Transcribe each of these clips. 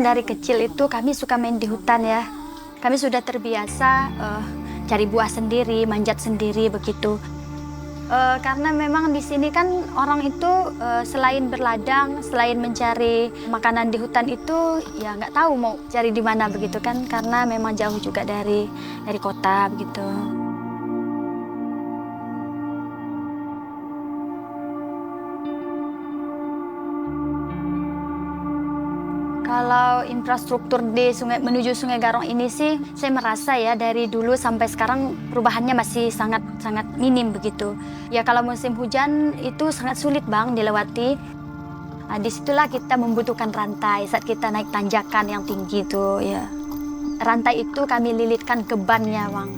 Dari kecil itu kami suka main di hutan ya. Kami sudah terbiasa cari buah sendiri, manjat sendiri begitu. Karena memang di sini kan orang itu selain berladang, selain mencari makanan di hutan itu ya nggak tahu mau cari di mana begitu kan, karena memang jauh juga dari kota begitu. Kalau infrastruktur di menuju Sungai Garong ini sih, saya merasa ya dari dulu sampai sekarang perubahannya masih sangat minim begitu. Ya kalau musim hujan itu sangat sulit Bang dilewati. Nah, disitulah kita membutuhkan rantai saat kita naik tanjakan yang tinggi itu ya. Rantai itu kami lilitkan ke bannya Bang.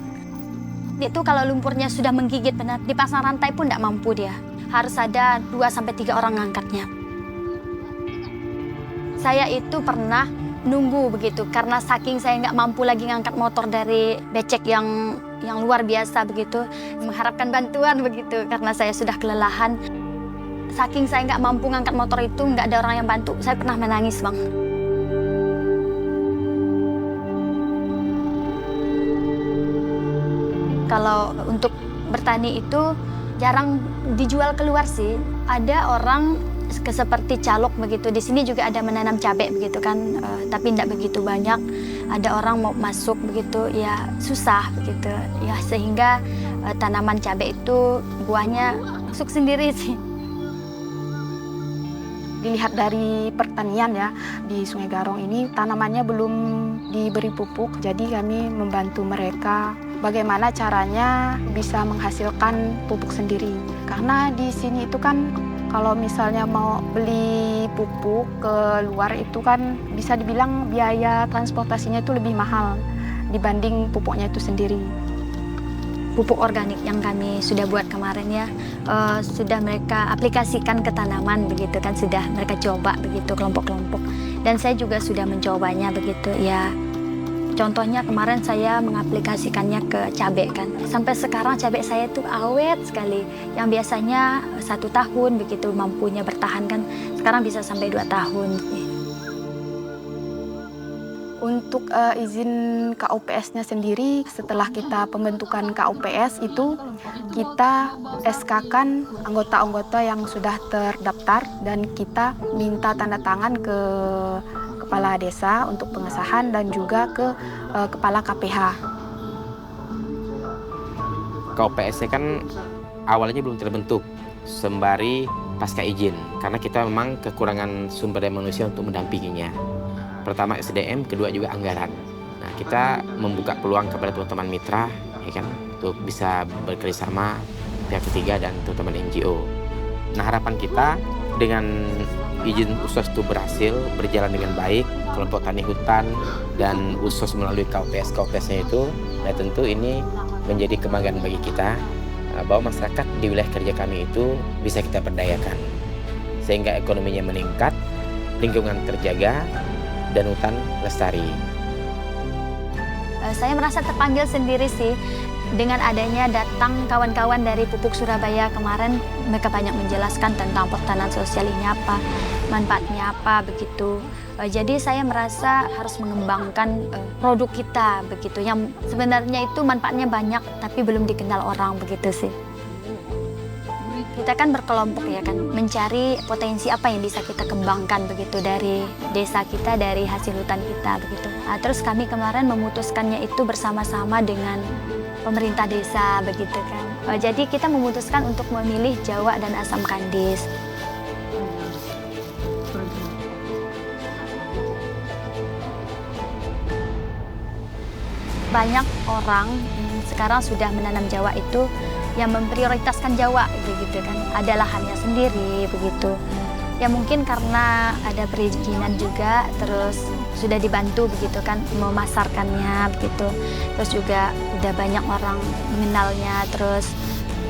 Itu kalau lumpurnya sudah menggigit benar, dipasang rantai pun tidak mampu dia. Harus ada 2-3 orang ngangkatnya. Saya itu pernah nunggu begitu karena saking saya nggak mampu lagi ngangkat motor dari becek yang luar biasa begitu, mengharapkan bantuan begitu karena saya sudah kelelahan. Saking saya nggak mampu ngangkat motor itu, nggak ada orang yang bantu, saya pernah menangis Bang. Kalau untuk bertani itu jarang dijual keluar sih. Ada orang seperti calok begitu. Di sini juga ada menanam cabai begitu kan, tapi tidak begitu banyak. Ada orang mau masuk begitu, ya susah begitu. Ya sehingga tanaman cabai itu buahnya masuk sendiri sih. Dilihat dari pertanian ya, di Sungai Garong ini tanamannya belum diberi pupuk, jadi kami membantu mereka bagaimana caranya bisa menghasilkan pupuk sendiri. Karena di sini itu kan kalau misalnya mau beli pupuk ke luar itu kan bisa dibilang biaya transportasinya itu lebih mahal dibanding pupuknya itu sendiri. Pupuk organik yang kami sudah buat kemarin ya, sudah mereka aplikasikan ke tanaman begitu kan, sudah mereka coba begitu kelompok-kelompok. Dan saya juga sudah mencobanya begitu ya. Contohnya kemarin saya mengaplikasikannya ke cabai kan. Sampai sekarang cabai saya itu awet sekali. Yang biasanya 1 tahun begitu mampunya bertahan kan, sekarang bisa sampai 2 tahun. Untuk izin KUPS-nya sendiri, setelah kita pembentukan KUPS itu, kita SK-kan anggota-anggota yang sudah terdaftar dan kita minta tanda tangan ke Kepala Desa untuk pengesahan dan juga ke Kepala KPH. KUPS kan awalnya belum terbentuk, sembari pasca izin, karena kita memang kekurangan sumber daya manusia untuk mendampinginya. Pertama SDM, kedua juga anggaran. Nah, kita membuka peluang kepada teman-teman mitra, ya kan, untuk bisa bekerjasama pihak ketiga dan teman-teman NGO. Nah, harapan kita dengan izin USOS itu berhasil berjalan dengan baik, kelompok tani hutan dan USOS melalui KUPS-nya itu, nah tentu ini menjadi kebanggaan bagi kita bahwa masyarakat di wilayah kerja kami itu bisa kita berdayakan, sehingga ekonominya meningkat, lingkungan terjaga, dan hutan lestari. Saya merasa terpanggil sendiri sih dengan adanya datang kawan-kawan dari Pupuk Surabaya kemarin. Mereka banyak menjelaskan tentang pertanian sosial ini apa, manfaatnya apa begitu. Jadi saya merasa harus mengembangkan produk kita begitu. Yang sebenarnya itu manfaatnya banyak tapi belum dikenal orang begitu sih. Kita kan berkelompok ya kan, mencari potensi apa yang bisa kita kembangkan begitu dari desa kita, dari hasil hutan kita begitu. Nah, terus kami kemarin memutuskannya itu bersama-sama dengan pemerintah desa begitu kan. Jadi kita memutuskan untuk memilih Jawa dan Asam Kandis. Banyak orang sekarang sudah menanam Jawa itu yang memprioritaskan Jawa begitu kan, ada lahannya sendiri begitu. Ya mungkin karena ada perizinan juga, terus sudah dibantu begitu kan memasarkannya begitu. Terus juga udah banyak orang mengenalnya, terus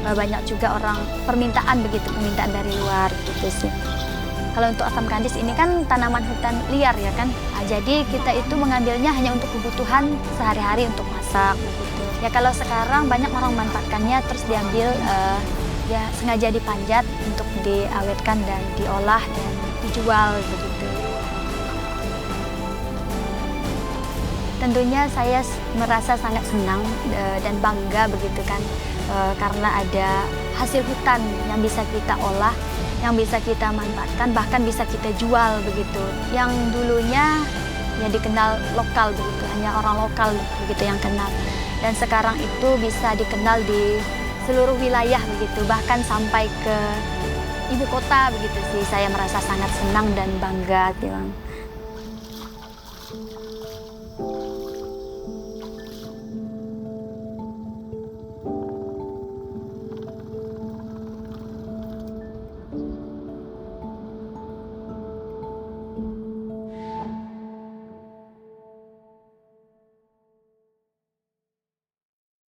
banyak juga orang permintaan begitu, permintaan dari luar gitu sih. Kalau untuk asam kandis ini kan tanaman hutan liar ya kan, jadi kita itu mengambilnya hanya untuk kebutuhan sehari-hari untuk masak begitu. Ya kalau sekarang banyak orang memanfaatkannya terus diambil ya sengaja dipanjat untuk diawetkan dan diolah dan dijual begitu. Tentunya saya merasa sangat senang dan bangga begitu kan, karena ada hasil hutan yang bisa kita olah, yang bisa kita manfaatkan, bahkan bisa kita jual begitu. Yang dulunya ya dikenal lokal begitu, hanya orang lokal begitu yang kenal. Dan sekarang itu bisa dikenal di seluruh wilayah begitu, bahkan sampai ke ibu kota begitu sih. Saya merasa sangat senang dan bangga gitu.